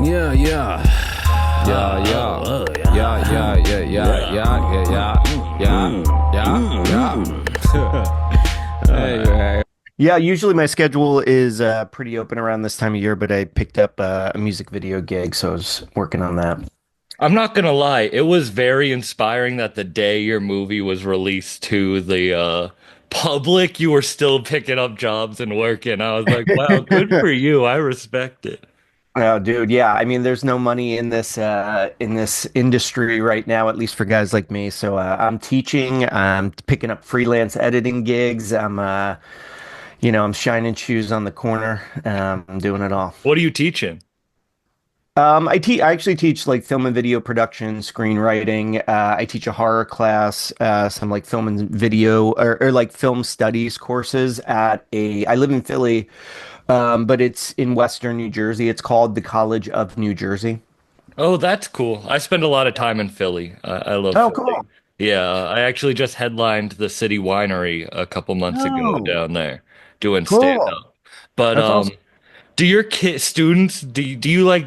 Yeah, yeah. Yeah, yeah, yeah, yeah, yeah, yeah, yeah, yeah. Yeah, usually my schedule is pretty open around this time of year, but I picked up a music video gig, so I was working on that. I'm not gonna lie, it was very inspiring that the day your movie was released to the public, you were still picking up jobs and working. I was like, wow, good for you. I respect it. Oh, dude, yeah. I mean, there's no money in this industry right now, at least for guys like me. So I'm teaching, I'm picking up freelance editing gigs. I'm shining shoes on the corner. I'm doing it all. What are you teaching? I actually teach like film and video production, screenwriting. I teach a horror class, some like film and video or like film studies courses at I live in Philly, but it's in Western New Jersey. It's called the College of New Jersey. Oh, that's cool. I spend a lot of time in Philly. I love Oh, Philly. cool. Yeah, I actually just headlined the City Winery a couple months ago Oh, down there doing stand cool. up. But That's awesome. do your kid students do you like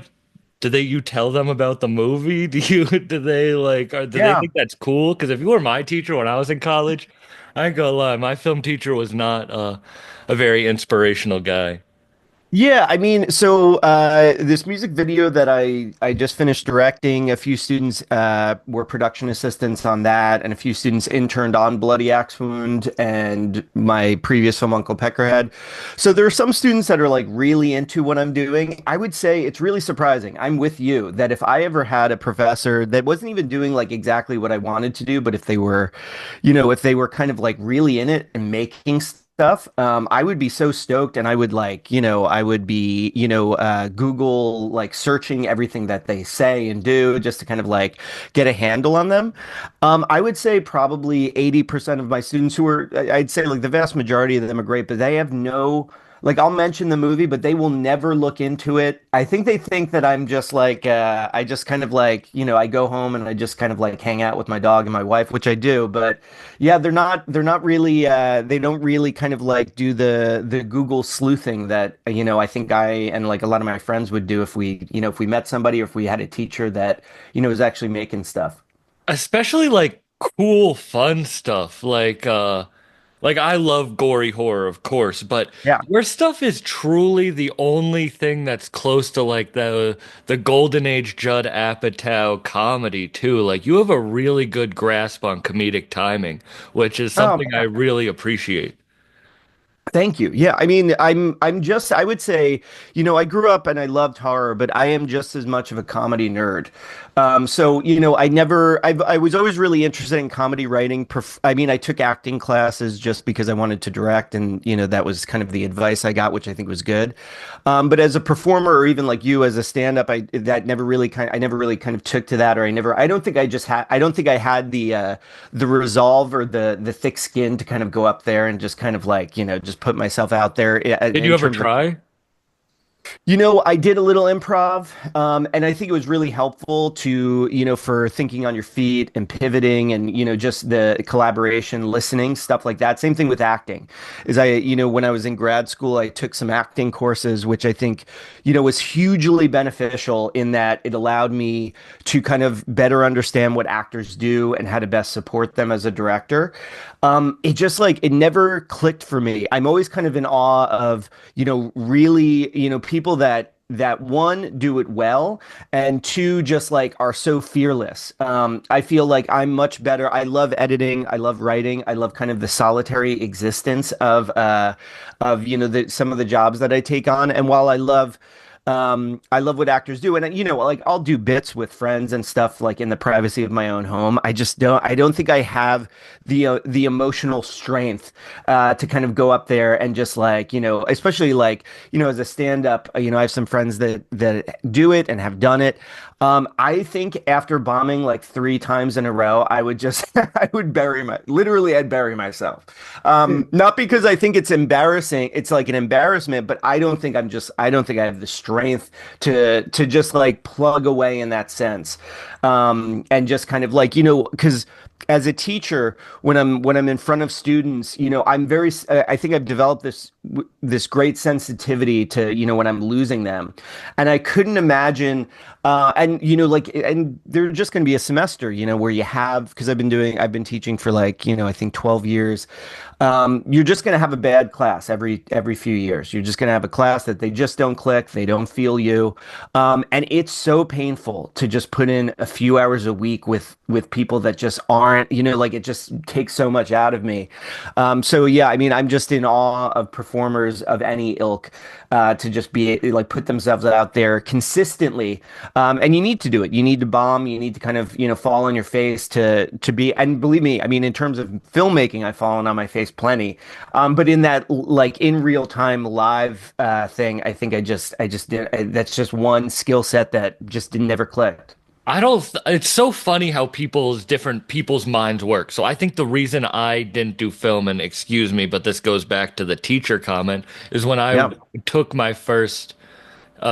do they you tell them about the movie? Do they like or do they Yeah. think that's cool? Because if you were my teacher when I was in college, I ain't gonna lie, my film teacher was not a very inspirational guy. Yeah, I mean, so this music video that I just finished directing, a few students were production assistants on that, and a few students interned on Bloody Axe Wound and my previous film, Uncle Peckerhead. So there are some students that are like really into what I'm doing. I would say it's really surprising. I'm with you that if I ever had a professor that wasn't even doing like exactly what I wanted to do, but if they were, if they were kind of like really in it and making stuff, I would be so stoked and I would like, I would be, Google like searching everything that they say and do just to kind of like get a handle on them. I would say probably 80% of my students I'd say like the vast majority of them are great, but they have no, like I'll mention the movie, but they will never look into it. I think they think that I'm just like, I just kind of like, I go home and I just kind of like hang out with my dog and my wife, which I do, but yeah, they're not really they don't really kind of like do the Google sleuthing that I think I and like a lot of my friends would do if we met somebody or if we had a teacher that was actually making stuff. Especially like cool, fun stuff. Like I love gory horror, of course, but Yeah. your stuff is truly the only thing that's close to like the golden age Judd Apatow comedy too. Like you have a really good grasp on comedic timing, which is Oh, something I really appreciate. thank you. Yeah, I mean, I would say, I grew up and I loved horror, but I am just as much of a comedy nerd. So, I was always really interested in comedy writing. I mean, I took acting classes just because I wanted to direct, and, that was kind of the advice I got, which I think was good. But as a performer, or even like you as a stand-up, I never really kind of took to that, or I don't think I had the resolve or the thick skin to kind of go up there and just kind of like, just put myself out there Did you in ever terms of try? I did a little improv, and I think it was really helpful to, for thinking on your feet and pivoting and, just the collaboration, listening, stuff like that. Same thing with acting. When I was in grad school, I took some acting courses, which I think, was hugely beneficial in that it allowed me to kind of better understand what actors do and how to best support them as a director. It just like it never clicked for me. I'm always kind of in awe of, really, people that one do it well and two just like are so fearless. I feel like I'm much better. I love editing, I love writing, I love kind of the solitary existence of some of the jobs that I take on. And while I love what actors do, and like I'll do bits with friends and stuff like in the privacy of my own home. I don't think I have the emotional strength to kind of go up there and just like especially like as a stand-up, I have some friends that do it and have done it. I think after bombing like three times in a row, I would just I would literally I'd bury myself. Not because I think it's embarrassing, it's like an embarrassment, but I don't think I have the strength to just like plug away in that sense. And just kind of like, because as a teacher, when I'm in front of students, I'm very, I think I've developed this great sensitivity to, when I'm losing them. And I couldn't imagine, and, like, and there's just going to be a semester, where you have, because I've been teaching for like, I think 12 years. You're just going to have a bad class every few years. You're just going to have a class that they just don't click, they don't feel you, and it's so painful to just put in a few hours a week with people that just aren't, like it just takes so much out of me. So yeah, I mean, I'm just in awe of performers of any ilk, to just be like put themselves out there consistently. And you need to do it. You need to bomb. You need to kind of, fall on your face to be. And believe me, I mean, in terms of filmmaking, I've fallen on my face plenty. But in that like in real time live thing, I think I just did. That's just one skill set that just never clicked. I don't, it's so funny how different people's minds work. So I think the reason I didn't do film, and excuse me, but this goes back to the teacher comment, is when I Yeah. took my first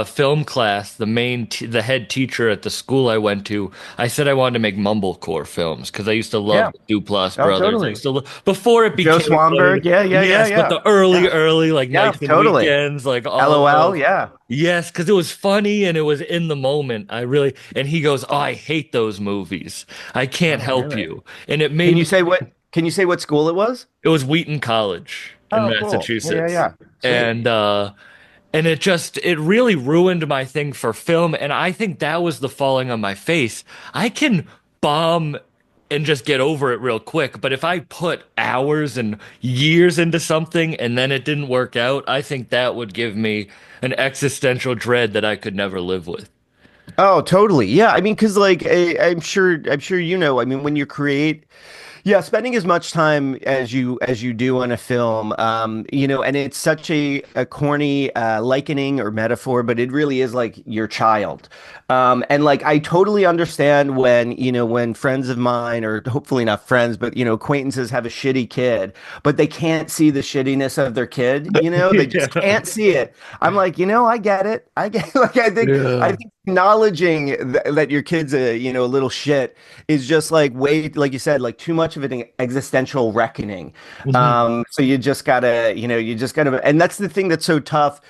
film class, the head teacher at the school I went to, I said I wanted to make mumblecore films because I used to love Yeah. the Duplass Oh, brothers. I totally. used to before it Joe became Swanberg. Yeah. Yeah. Yeah. yes, but Yeah. the early, Yeah. early like Yeah. nights and Totally. weekends, like all of LOL. those. Yeah. Yes, because it was funny and it was in the moment. And he goes, "Oh, I hate those movies. I can't Oh, help really? you." And it made me, Can you say what school it was? it was Wheaton College in Oh, cool. Yeah, yeah, Massachusetts. yeah. Sweet. And it really ruined my thing for film. And I think that was the falling on my face. I can bomb and just get over it real quick. But if I put hours and years into something and then it didn't work out, I think that would give me an existential dread that I could never live with. Oh, totally. Yeah. I mean, because like I'm sure I mean, when you create, yeah, spending as much time as you do on a film, and it's such a corny likening or metaphor, but it really is like your child. And like I totally understand when, when friends of mine, or hopefully not friends, but acquaintances have a shitty kid, but they can't see the shittiness of their kid, they just Yeah. can't see it. I'm like, I get it. I get like I Yeah. think acknowledging that your kid's a little shit is just like way, like you said, like too much of an existential reckoning. Mhm. So you just gotta, and that's the thing that's so tough,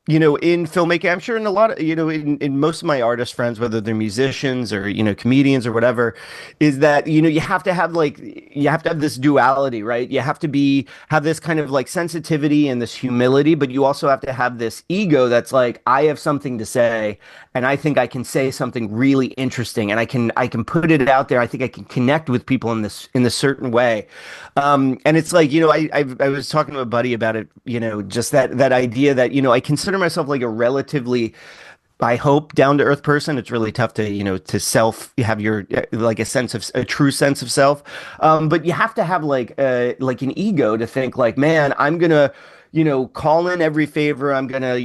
in filmmaking. I'm sure in a lot of, in most of my artist friends, whether they're musicians or, comedians or whatever, is that, you have to have like, you have to have this duality, right? You have to have this kind of like sensitivity and this humility, but you also have to have this ego that's like, I have something to say, and I think I can say something really interesting, and I can put it out there. I think I can connect with people in this certain way. And it's like, I was talking to a buddy about it, just that idea that, I consider myself like a relatively, I hope, down to earth person. It's really tough to, to have your like a true sense of self. But you have to have like an ego to think like, man, I'm gonna, call in every favor. I'm gonna,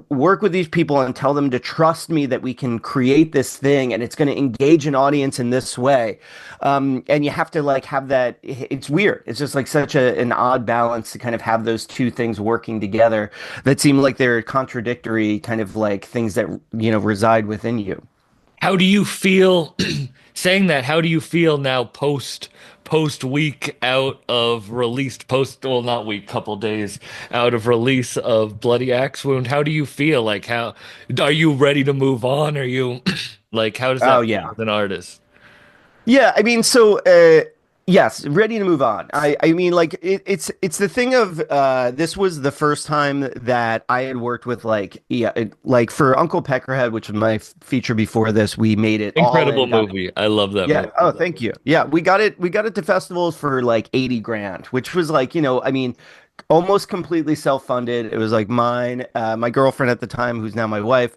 work with these people and tell them to trust me that we can create this thing and it's gonna engage an audience in this way. And you have to like have that. It's weird. It's just like such an odd balance to kind of have those two things working together that seem like they're contradictory kind of like things that, reside within you. How do you feel saying that? How do you feel now post week out of released post well not week couple days out of release of Bloody Axe Wound? How do you feel? Like how are you ready to move on? Are you like how does Oh that feel yeah. as an artist? Yeah, I mean, so yes, ready to move on. I mean, like it's the thing of this was the first time that I had worked with like like for Uncle Peckerhead, which was my feature before this. We made it all Incredible in, got movie. I love that yeah. movie. Oh, thank you. Yeah, we got it to festivals for like 80 grand, which was like, I mean, almost completely self-funded. It was like mine, my girlfriend at the time, who's now my wife.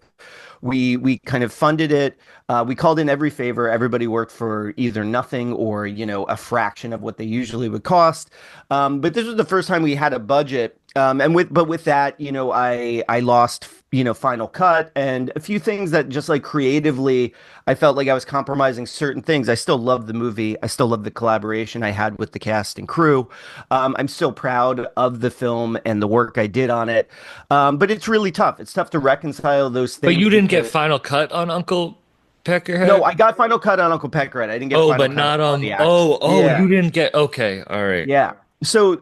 We kind of funded it. We called in every favor. Everybody worked for either nothing or, a fraction of what they usually would cost. But this was the first time we had a budget. But with that, I lost, Final Cut and a few things that just like creatively, I felt like I was compromising certain things. I still love the movie. I still love the collaboration I had with the cast and crew. I'm still proud of the film and the work I did on it. But it's really tough. It's tough to reconcile those But things you didn't get because Final Cut on Uncle? No, Peckerhead? I got Final Cut on Uncle Peckerhead. I didn't get Oh, Final but Cut on not Bloody Axe. oh, you Yeah. didn't get okay, all right. Yeah. So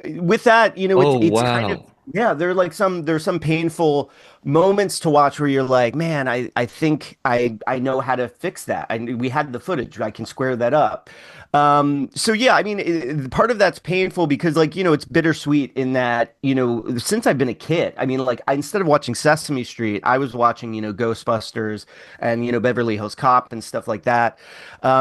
with that, Oh it's kind of wow. yeah, there's some painful moments to watch where you're like, man, I think I know how to fix that. We had the footage. I can square that up. So yeah, I mean, part of that's painful because like, it's bittersweet in that, since I've been a kid, I mean, like instead of watching Sesame Street, I was watching, Ghostbusters and, Beverly Hills Cop and stuff like that.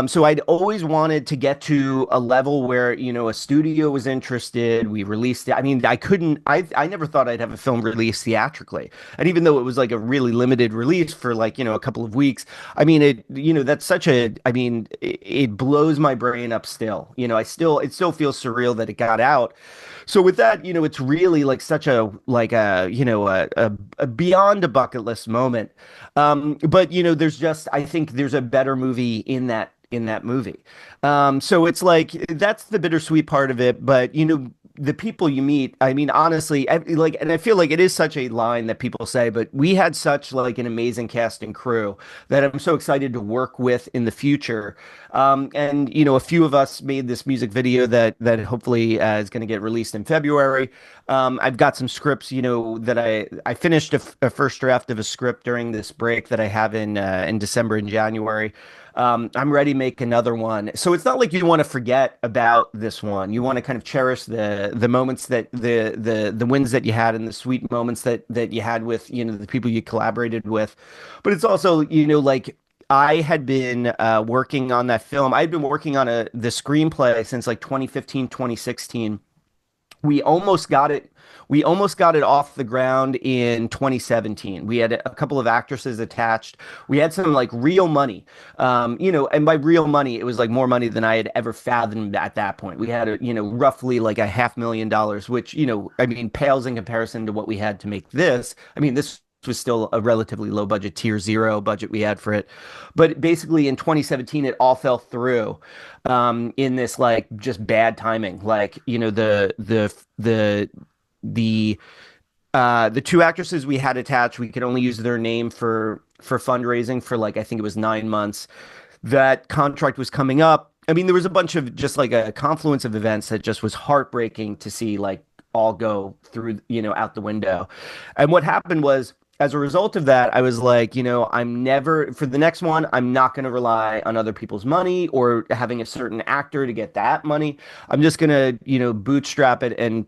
So I'd always wanted to get to a level where, a studio was interested. We released it. I mean, I never thought I'd have a film released theatrically. And even though it was like a really limited release for like, a couple of weeks, I mean, that's I mean, it blows my brain up still. It still feels surreal that it got out. So with that, it's really like such a beyond a bucket list moment. But I think there's a better movie in that movie. So it's like that's the bittersweet part of it. But the people you meet, I mean, honestly, and I feel like it is such a line that people say, but we had such like an amazing cast and crew that I'm so excited to work with in the future. And a few of us made this music video that hopefully is going to get released in February. I've got some scripts, that I finished a first draft of a script during this break that I have in December and January. I'm ready to make another one. So it's not like you want to forget about this one. You want to kind of cherish the moments that the wins that you had and the sweet moments that you had with the people you collaborated with. But it's also like I had been working on that film. I'd been working on the screenplay since like 2015, 2016. We almost got it. We almost got it off the ground in 2017. We had a couple of actresses attached. We had some like real money, and by real money, it was like more money than I had ever fathomed at that point. We had, roughly like a $500,000, which, I mean, pales in comparison to what we had to make this. I mean, this was still a relatively low budget tier zero budget we had for it. But basically in 2017, it all fell through in this like just bad timing. Like, the the two actresses we had attached, we could only use their name for fundraising for like I think it was 9 months. That contract was coming up. I mean, there was a bunch of just like a confluence of events that just was heartbreaking to see like all go through, out the window. And what happened was, as a result of that, I was like, I'm never, for the next one, I'm not going to rely on other people's money or having a certain actor to get that money. I'm just going to, bootstrap it and,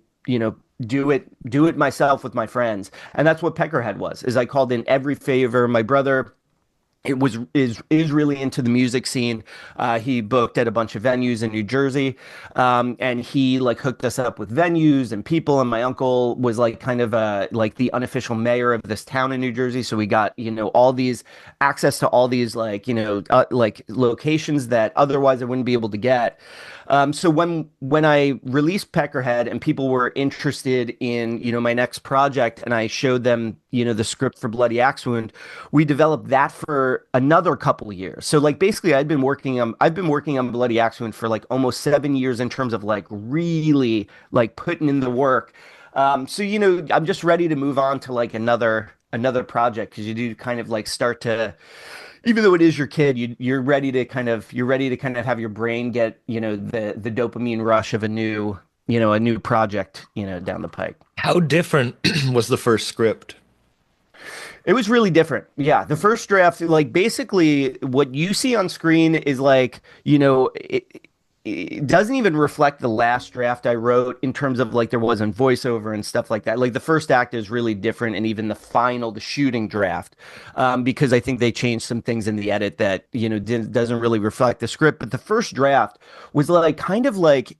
do it myself with my friends. And that's what Peckerhead was, is I called in every favor. My brother is really into the music scene. He booked at a bunch of venues in New Jersey, and he like hooked us up with venues and people. And my uncle was like kind of like the unofficial mayor of this town in New Jersey, so we got all these access to all these like like locations that otherwise I wouldn't be able to get. So when I released Peckerhead and people were interested in my next project, and I showed them the script for Bloody Axe Wound, we developed that for another couple of years. So like basically I've been working on Bloody Axe Wound for like almost 7 years in terms of like really like putting in the work. So I'm just ready to move on to like another project because you do kind of like start to, even though it is your kid, you're ready to kind of have your brain get the dopamine rush of a new project down the pike. How different was the first script? It was really different. Yeah, the first draft, like basically what you see on screen is like, it doesn't even reflect the last draft I wrote in terms of like there wasn't voiceover and stuff like that. Like the first act is really different, and even the shooting draft, because I think they changed some things in the edit that doesn't really reflect the script. But the first draft was like kind of like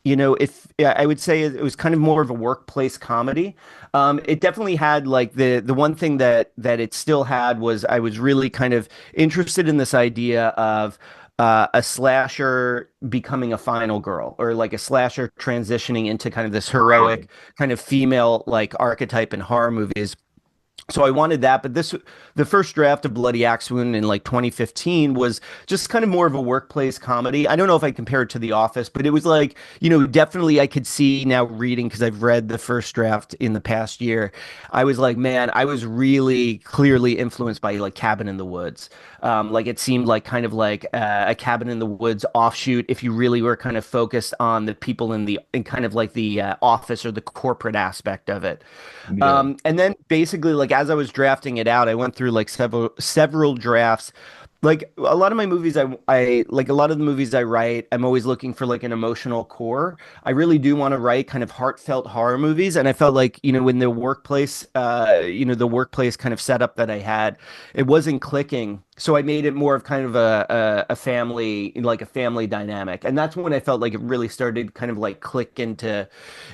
if yeah, I would say it was kind of more of a workplace comedy. It definitely had like the one thing that it still had was I was really kind of interested in this idea of a slasher becoming a final girl, or like a slasher transitioning into kind of this heroic kind of female like archetype in horror movies. So I wanted that, but the first draft of Bloody Axe Wound in like 2015 was just kind of more of a workplace comedy. I don't know if I compare it to The Office, but it was like, definitely I could see now reading because I've read the first draft in the past year. I was like, man, I was really clearly influenced by like Cabin in the Woods. Like it seemed like kind of like a Cabin in the Woods offshoot if you really were kind of focused on the people in kind of like the office or the corporate aspect of it. Yeah. And then basically, like as I was drafting it out, I went through like several drafts. Like a lot of my movies, I like a lot of the movies I write, I'm always looking for like an emotional core. I really do want to write kind of heartfelt horror movies, and I felt like when the workplace kind of setup that I had, it wasn't clicking. So I made it more of kind of a family, like a family dynamic, and that's when I felt like it really started kind of like click into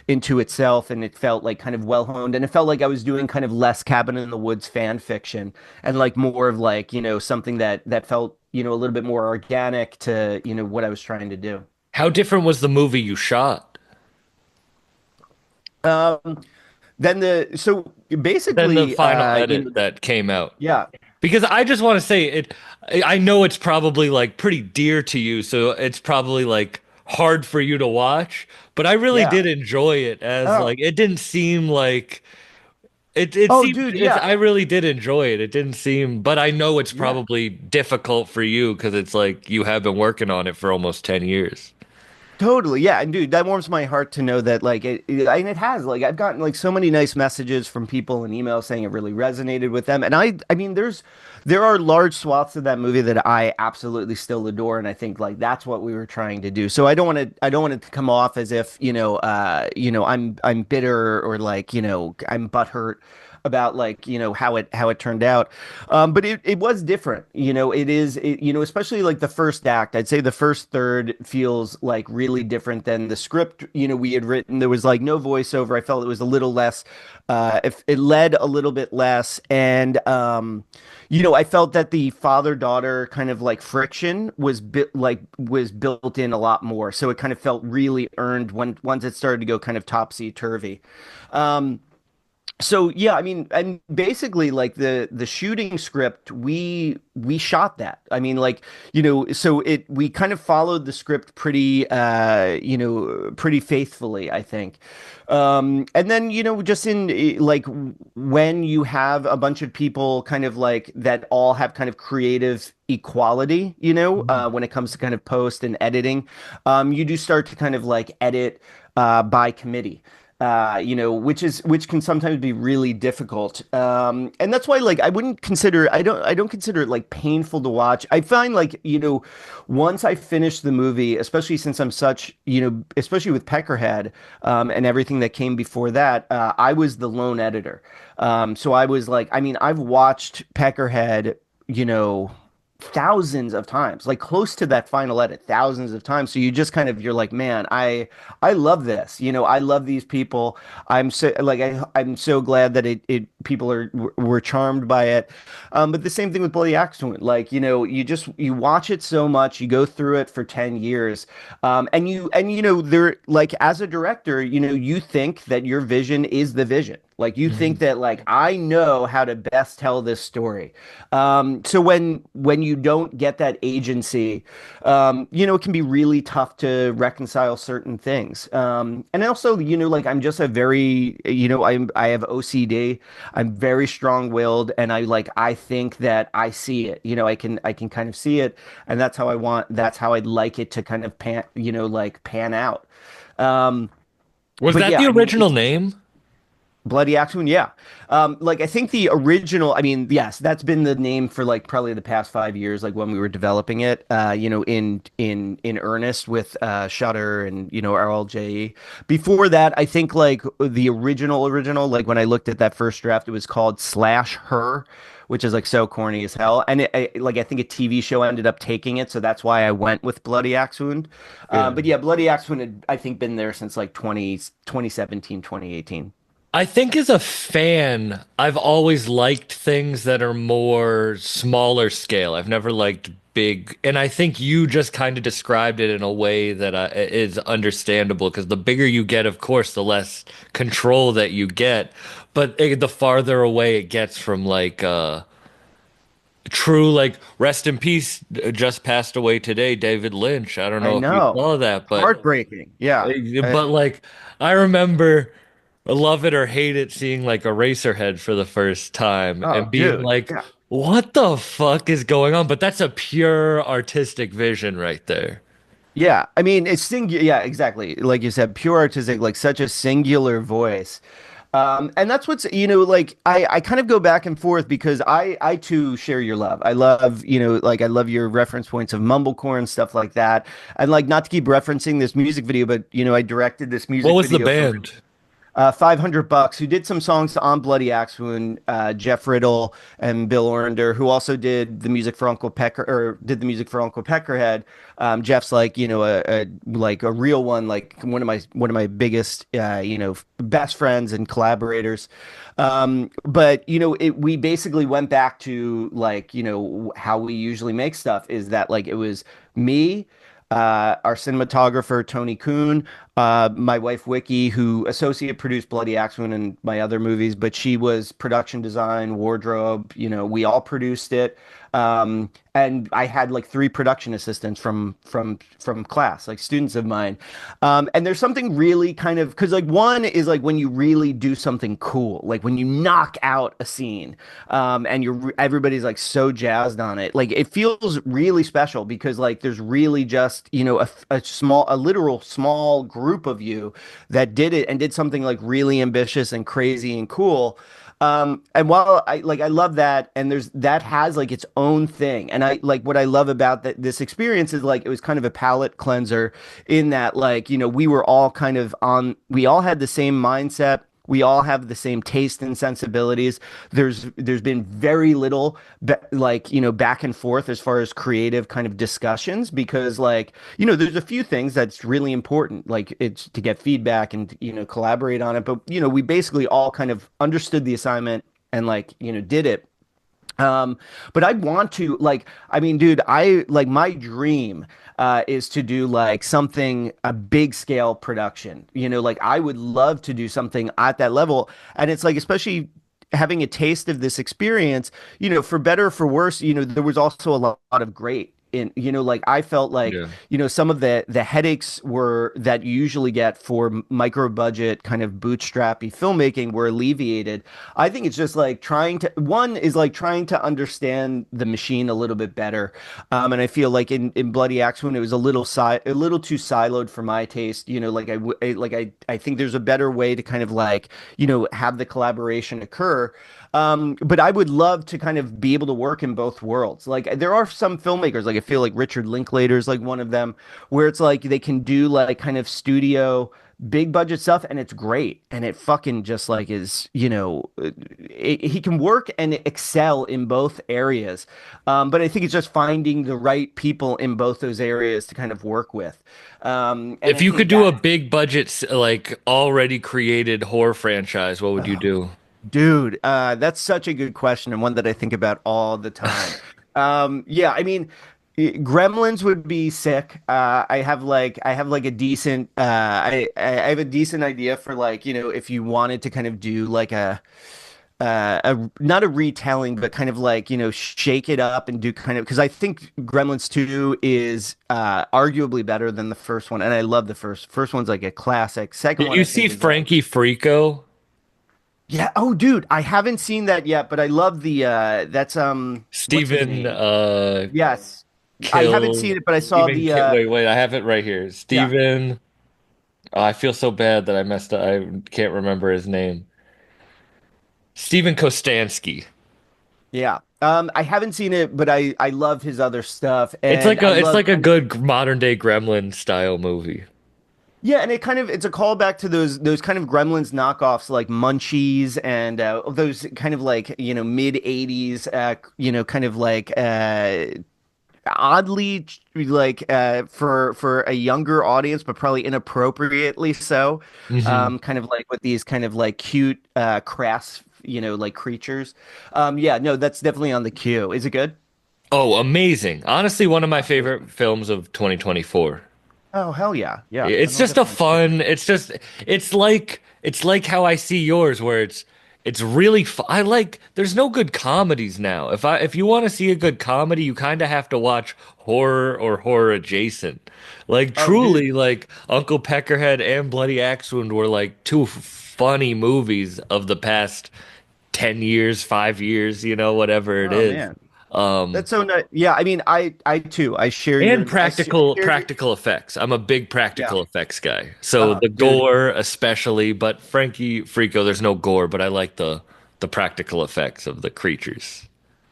itself, and it felt like kind of well honed, and it felt like I was doing kind of less Cabin in the Woods fan fiction and like more of like something that felt a little bit more organic to what I was trying to do. How different was the movie you shot um then the so than the basically final edit that came out? yeah. Because I just want to say it, I know it's probably like pretty dear to you, so it's probably like hard for you to watch, but I really Yeah. did enjoy it as Oh. like it didn't seem like it Oh, seemed dude, it's yeah. I really did enjoy it. It didn't seem, but I know it's Yeah. probably difficult for you because it's like you have been working on it for almost 10 years. Totally, yeah, and dude, that warms my heart to know that and it has like I've gotten like so many nice messages from people and emails saying it really resonated with them, and I mean, there are large swaths of that movie that I absolutely still adore, and I think like that's what we were trying to do. So I don't want it to come off as if I'm bitter or like I'm butthurt about like how it turned out. But it was different. Especially like the first act. I'd say the first third feels like really different than the script. We had written. There was like no voiceover. I felt it was a little less. If it led a little bit less, and I felt that the father-daughter kind of like friction was built in a lot more. So it kind of felt really earned when once it started to go kind of topsy-turvy. Um, so yeah, I mean, and basically like the shooting script, we shot that. I mean, like, so it we kind of followed the script pretty faithfully, I think. And then, just like when you have a bunch of people kind of like that all have kind of creative equality, when it comes to kind of post and editing, you do start to kind of like edit by committee, which can sometimes be really difficult. And that's why, like, I don't consider it like painful to watch. I find like, once I finish the movie, especially since I'm such, especially with Peckerhead, and everything that came before that, I was the lone editor. So I was like, I mean, I've watched Peckerhead, you know, thousands of times, like close to that final edit, thousands of times. So you just kind of you're like, man, I love this. I love these people. I'm so glad that it people were charmed by it. But the same thing with Bloody Axe Wound. Like, you watch it so much, you go through it for 10 years. There like as a director, you think that your vision is the vision. Like you think Mhm. that like I know how to best tell this story. So when you don't get that agency, it can be really tough to reconcile certain things. And also, like I'm just a very, I have OCD. I'm very strong-willed, and I think that I see it. I can kind of see it, and that's how I'd like it to kind of pan out. Um, Was but that yeah, the I mean, original name? Bloody Axe, yeah. Like I think the original, I mean, yes, that's been the name for like probably the past 5 years, like when we were developing it, in earnest with Shutter and RLJE. Before that, I think like the original, like when I looked at that first draft, it was called Slash Her, which is like so corny as hell. And I think a TV show ended up taking it, so that's why I went with Bloody Axe Wound. Yeah. But yeah, Bloody Axe Wound had, I think, been there since like 2017, 2018. I think as a fan, I've always liked things that are more smaller scale. I've never liked big, and I think you just kind of described it in a way that is understandable because the bigger you get, of course, the less control that you get, but the farther away it gets from like true, like rest in peace, just passed away today, David Lynch. I don't I know if you know. saw that, Heartbreaking. Yeah. but like I remember love it or hate it seeing like Eraserhead for the first time Oh, and being dude. like, Yeah. what the fuck is going on? But that's a pure artistic vision right there. Yeah. I mean, it's singular. Yeah, exactly. Like you said, pure artistic, like such a singular voice. And that's what's, like I kind of go back and forth because I too share your love. I love, like I love your reference points of mumblecore and stuff like that. And like not to keep referencing this music video, but I directed this What music was the video for band? $500, who did some songs on Bloody Axe Wound, Jeff Riddle and Bill Orender, who also did the music for Uncle Pecker, or did the music for Uncle Peckerhead. Jeff's like, like a real one, like one of my biggest, best friends and collaborators. But we basically went back to like, how we usually make stuff is that like it was me, our cinematographer Tony Kuhn, my wife Wiki, who associate produced Bloody Axeman and my other movies, but she was production design, wardrobe. We all produced it, and I had like three production assistants from class, like students of mine. And there's something really kind of because like one is like when you really do something cool, like when you knock out a scene, and everybody's like so jazzed on it, like it feels really special because like there's really just a literal small group of you that did it and did something like really ambitious and crazy and cool. And while I love that, and that has like its own thing, and I like what I love about this experience is like it was kind of a palate cleanser in that like we were all we all had the same mindset. We all have the same taste and sensibilities. There's been very little like back and forth as far as creative kind of discussions because like there's a few things that's really important like it's to get feedback and collaborate on it. But we basically all kind of understood the assignment and like did it. um, but I want to like, I mean, dude, I like my dream is to do like something, a big scale production. Like I would love to do something at that level. And it's like, especially having a taste of this experience, for better or for worse, there was also a lot of great in, like I felt like, Yeah. some of the headaches were that you usually get for micro budget kind of bootstrappy filmmaking were alleviated. I think it's just like one is like trying to understand the machine a little bit better. And I feel like in Bloody Axe when it was a little too siloed for my taste, like I think there's a better way to kind of like, have the collaboration occur. But I would love to kind of be able to work in both worlds. Like there are some filmmakers, like I feel like Richard Linklater is like one of them, where it's like they can do like kind of studio big budget stuff and it's great and it fucking just like is he can work and excel in both areas. But I think it's just finding the right people in both those areas to kind of work with. And If I you could think do a that big budget, like already created horror franchise, what would you do? Dude, that's such a good question and one that I think about all the time. Yeah, I mean, Gremlins would be sick. I have like a decent I have a decent idea for like, if you wanted to kind of do like a not a retelling, but kind of like, shake it up and do kind of because I think Gremlins 2 is arguably better than the first one. And I love the first. First one's like a classic. Second Did one you I see think is like Frankie Frico? yeah. Oh, dude, I haven't seen that yet, but I love the that's what's his Stephen name? Yes. I haven't Kill seen it, but I saw Stephen the Kill. Wait, I have it right here. yeah. Stephen. Oh, I feel so bad that I messed up. I can't remember his name. Stephen Kostansky. Yeah. I haven't seen it, but I love his other stuff It's and like I it's love like a good modern day Gremlin style movie. yeah, and it's a callback to those kind of Gremlins knockoffs like Munchies and those kind of like, mid 80s kind of like oddly like for a younger audience but probably inappropriately so Hmm. kind of like with these kind of like cute crass like creatures. Yeah, no, that's definitely on the queue. Is it good? Oh, amazing. Honestly, one of my favorite films of 2024. Oh, hell yeah. Yeah. Then It's I'll just a definitely check it fun, out. it's like how I see yours where it's really fu I like there's no good comedies now. If you want to see a good comedy, you kind of have to watch horror or horror adjacent. Like Oh, dude. truly like Uncle Peckerhead and Bloody Axe Wound were like two funny movies of the past 10 years, 5 years, whatever it Oh, is. man. Um That's so nice. Yeah. I mean, I too, And I practical share your, practical effects. I'm a big yeah. practical effects guy. So the Dude. gore especially, but Frankie Frico, there's no gore, but I like the practical effects of the creatures.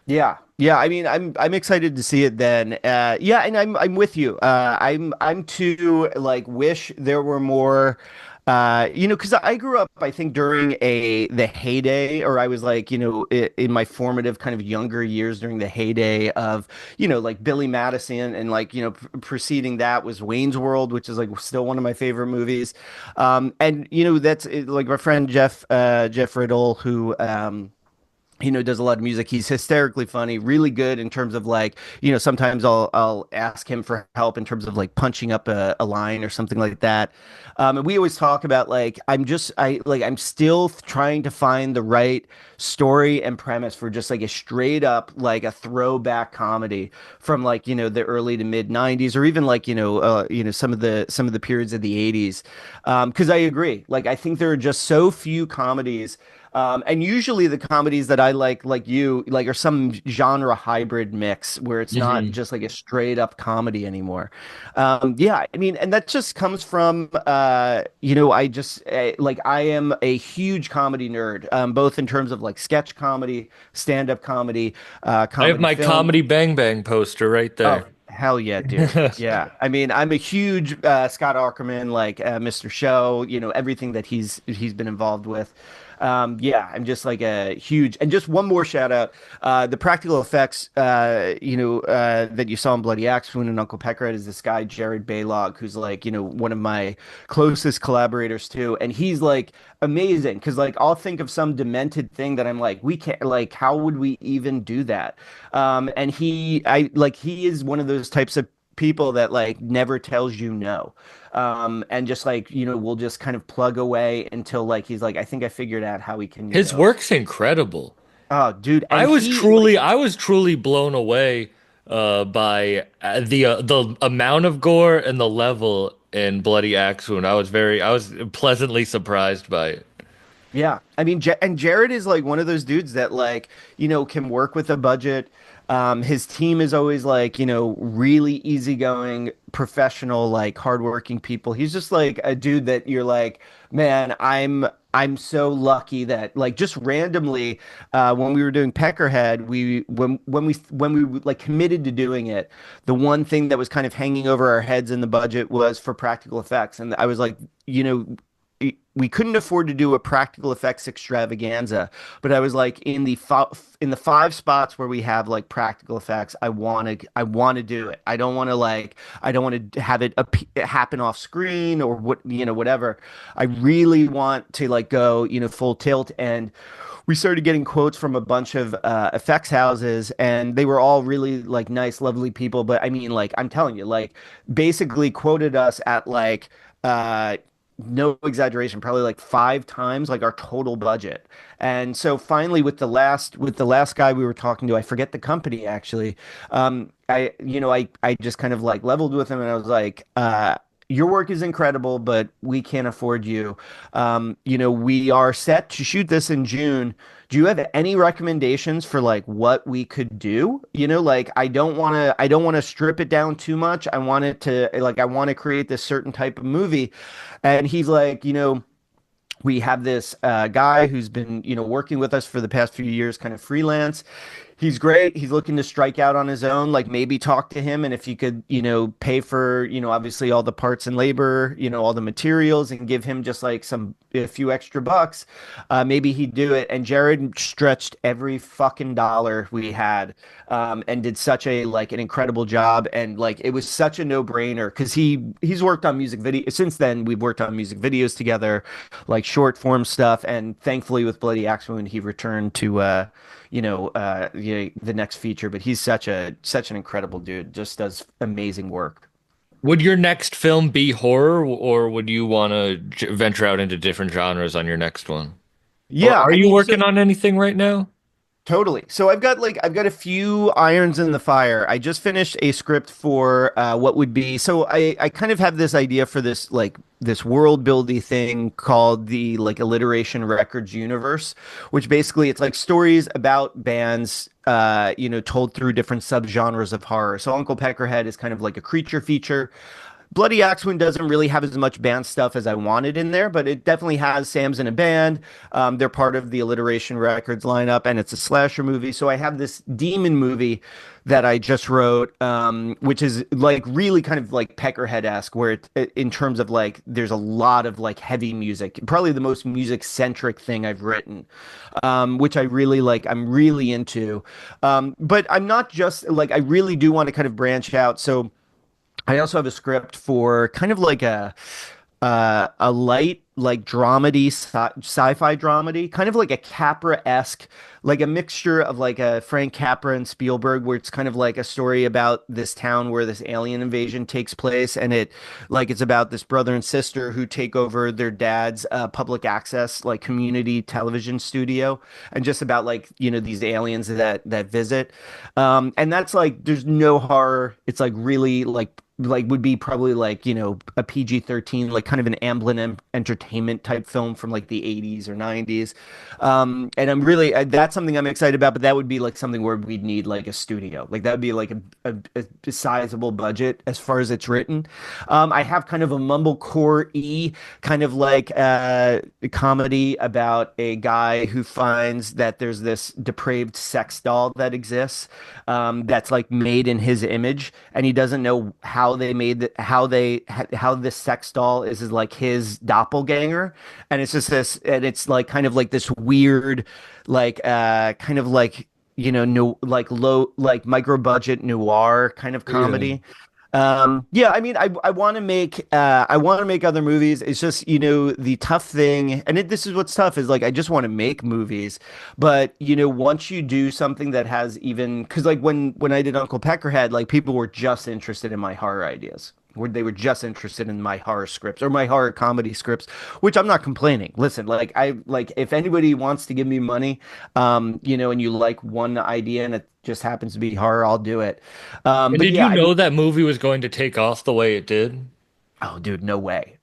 Yeah. Yeah, I mean, I'm excited to see it then. Yeah, and I'm with you. I'm too like wish there were more because I grew up, I think, during the heyday, or I was like, in my formative kind of younger years during the heyday of, like Billy Madison and like, preceding that was Wayne's World, which is like still one of my favorite movies. And that's like my friend Jeff Riddle, who does a lot of music. He's hysterically funny, really good in terms of like, sometimes I'll ask him for help in terms of like punching up a line or something like that. And we always talk about like I'm still trying to find the right story and premise for just like a straight up like a throwback comedy from like, the early to mid 90s or even like, some of the periods of the 80s. Because I agree. Like I think there are just so few comedies and usually the comedies that I like you, like are some genre hybrid mix where it's not Hmm just like a straight up comedy anymore. Yeah, I mean, and that just comes from, I just like I am a huge comedy nerd, both in terms of like sketch comedy, stand up comedy, I have comedy my film. comedy Bang Bang poster right Oh, there. hell yeah, dude. Yeah. I mean, I'm a huge Scott Aukerman, like Mr. Show, everything that he's been involved with. Yeah, I'm just like a huge, and just one more shout out, the practical effects, that you saw in Bloody Axe Wound and Uncle Peckerhead is this guy, Jared Baylog, who's like, one of my closest collaborators too. And he's like amazing because like I'll think of some demented thing that I'm like, we can't, like, how would we even do that? And he is one of those types of people that like never tells you no. And just like, we'll just kind of plug away until like he's like, I think I figured out how we can, His work's incredible. oh, dude. And he like, I was truly blown away by the amount of gore and the level in Bloody Axe Wound. I was pleasantly surprised by it. yeah, I mean, and Jared is like one of those dudes that like, can work with a budget. His team is always like, really easygoing, professional, like hardworking people. He's just like a dude that you're like, man, I'm so lucky that like just randomly, when we were doing Peckerhead, when we like committed to doing it, the one thing that was kind of hanging over our heads in the budget was for practical effects, and I was like, you know we couldn't afford to do a practical effects extravaganza, but I was like in the five spots where we have like practical effects, I want to do it. I don't want to have it happen off screen or whatever. I really want to like go full tilt, and we started getting quotes from a bunch of effects houses, and they were all really like nice, lovely people. But I mean, like I'm telling you, like basically quoted us at like uh no exaggeration, probably like five times like our total budget. And so finally, with the last guy we were talking to, I forget the company actually. I just kind of like leveled with him, and I was like, your work is incredible, but we can't afford you. We are set to shoot this in June. Do you have any recommendations for like what we could do? Like I don't want to strip it down too much. I want to create this certain type of movie. And he's like, we have this guy who's been, working with us for the past few years, kind of freelance. He's great. He's looking to strike out on his own. Like maybe talk to him, and if you could, pay for, obviously all the parts and labor, all the materials, and give him just like a few extra bucks, maybe he'd do it. And Jared stretched every fucking dollar we had, and did such a like an incredible job. And like it was such a no-brainer because he's worked on music video since then. We've worked on music videos together, like short form stuff. And thankfully with Bloody Axe Wound, he returned to the next feature. But he's such an incredible dude. Just does amazing work. Would your next film be horror, or would you want to venture out into different genres on your next one? Or Yeah, are I you mean, so working on anything right now? totally. So I've got a few irons in the fire. I just finished a script for what would be so I kind of have this idea for this world buildy thing called the like alliteration records universe, which basically it's like stories about bands told through different subgenres of horror. So Uncle Peckerhead is kind of like a creature feature. Bloody Axewound doesn't really have as much band stuff as I wanted in there, but it definitely has Sam's in a band. They're part of the Alliteration Records lineup, and it's a slasher movie. So I have this demon movie that I just wrote, which is like really kind of like Peckerhead-esque, where in terms of like there's a lot of like heavy music, probably the most music-centric thing I've written, which I really like. I'm really into, but I'm not just like I really do want to kind of branch out. So. I also have a script for kind of like a light like dramedy sci-fi dramedy, kind of like a Capra-esque, like a mixture of like a Frank Capra and Spielberg, where it's kind of like a story about this town where this alien invasion takes place, and it's about this brother and sister who take over their dad's public access like community television studio, and just about like these aliens that visit, and that's like there's no horror. It's like really like would be probably like a PG-13 like kind of an Amblin entertainment type film from like the 80s or 90s, and that's something I'm excited about, but that would be like something where we'd need like a studio, like that would be like a sizable budget as far as it's written. I have kind of a mumblecore kind of like comedy about a guy who finds that there's this depraved sex doll that exists, that's like made in his image, and he doesn't know how they made how this sex doll is like his doppelganger, and it's just this, and it's like kind of like this weird, like kind of like no like low like micro budget noir kind of Yeah. comedy. Yeah, I mean, I want to make other movies. It's just, the tough thing, and this is what's tough is like I just want to make movies, but once you do something that has even because like when I did Uncle Peckerhead, like people were just interested in my horror ideas. Where they were just interested in my horror scripts or my horror comedy scripts, which I'm not complaining. Listen, like if anybody wants to give me money, and you like one idea and it just happens to be horror, I'll do it. And But did yeah, you I mean, know that movie was going to take off the way it did? oh, dude, no way.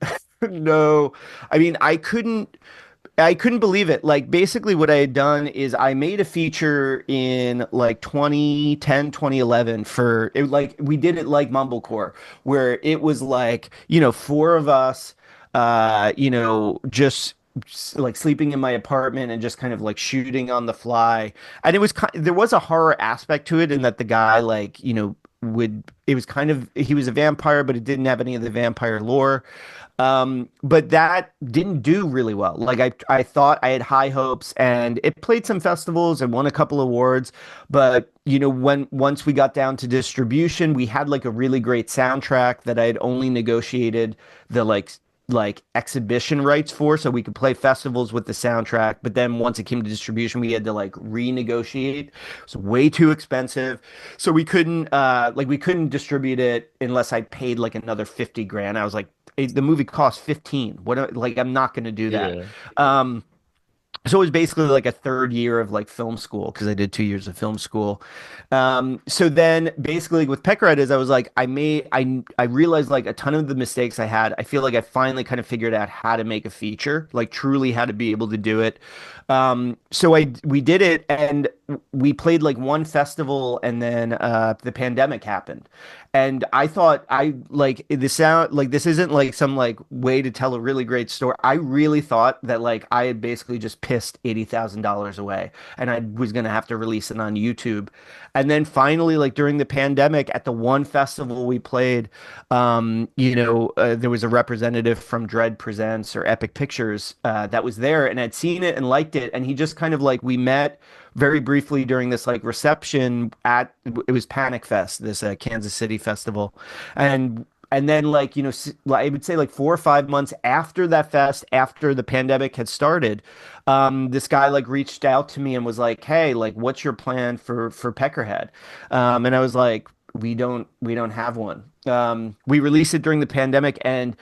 No. I mean, I couldn't believe it. Like basically what I had done is I made a feature in like 2010, 2011 for it, like we did it like Mumblecore, where it was like, four of us just like sleeping in my apartment and just kind of like shooting on the fly. And there was a horror aspect to it in that the guy like, would it was kind of he was a vampire, but it didn't have any of the vampire lore. But that didn't do really well. Like I thought I had high hopes, and it played some festivals and won a couple awards. But when once we got down to distribution, we had like a really great soundtrack that I had only negotiated the like exhibition rights for, so we could play festivals with the soundtrack. But then once it came to distribution, we had to like renegotiate. It was way too expensive, so we couldn't distribute it unless I paid like another 50 grand. I was like, the movie cost 15. Like I'm not going to do that. Yeah. Um, so it was basically like a third year of like film school because I did 2 years of film school. So then basically with Peckerhead is I was like, I realized like a ton of the mistakes I had. I feel like I finally kind of figured out how to make a feature, like truly how to be able to do it. So we did it, and we played like one festival, and then the pandemic happened. And I thought this isn't like some like way to tell a really great story. I really thought that like I had basically just pissed $80,000 away, and I was gonna have to release it on YouTube. And then finally, like during the pandemic, at the one festival we played, there was a representative from Dread Presents or Epic Pictures that was there and had seen it and liked it, and he just kind of like we met very briefly during this like reception at it was Panic Fest, this Kansas City festival, and And then like, I would say like 4 or 5 months after that fest, after the pandemic had started, this guy like reached out to me and was like, "Hey, like, what's your plan for Peckerhead?" And I was like, we don't have one. We released it during the pandemic, and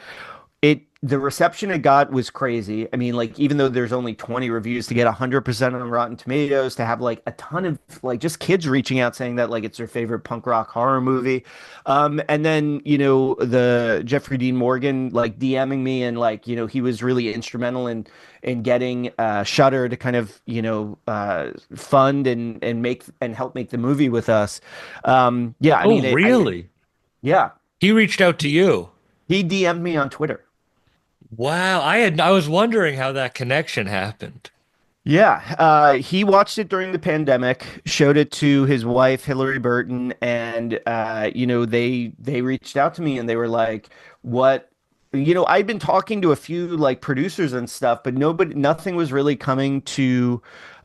the reception it got was crazy. I mean, like, even though there's only 20 reviews, to get 100% on Rotten Tomatoes, to have like a ton of like just kids reaching out saying that like it's their favorite punk rock horror movie. And then, the Jeffrey Dean Morgan like DMing me, and like, he was really instrumental in getting Shudder to kind of, fund and make and help make the movie with us. Yeah, I Oh, mean, really? yeah, He reached out to you. he DM'd me on Twitter. Wow, I was wondering how that connection happened. Yeah, he watched it during the pandemic, showed it to his wife Hillary Burton, and they reached out to me and they were like, "What?" I'd been talking to a few like producers and stuff, but nothing was really coming to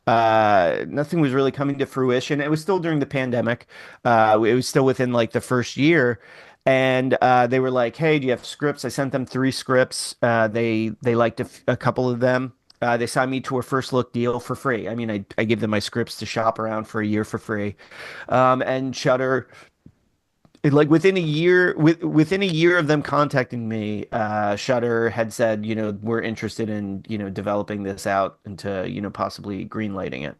fruition. It was still during the pandemic. It was still within like the first year. And they were like, "Hey, do you have scripts?" I sent them 3 scripts. They liked a couple of them. They signed me to a first look deal for free. I mean, I gave them my scripts to shop around for a year for free. And Shutter, like within a year of them contacting me, Shutter had said, we're interested in, developing this out into, possibly greenlighting it.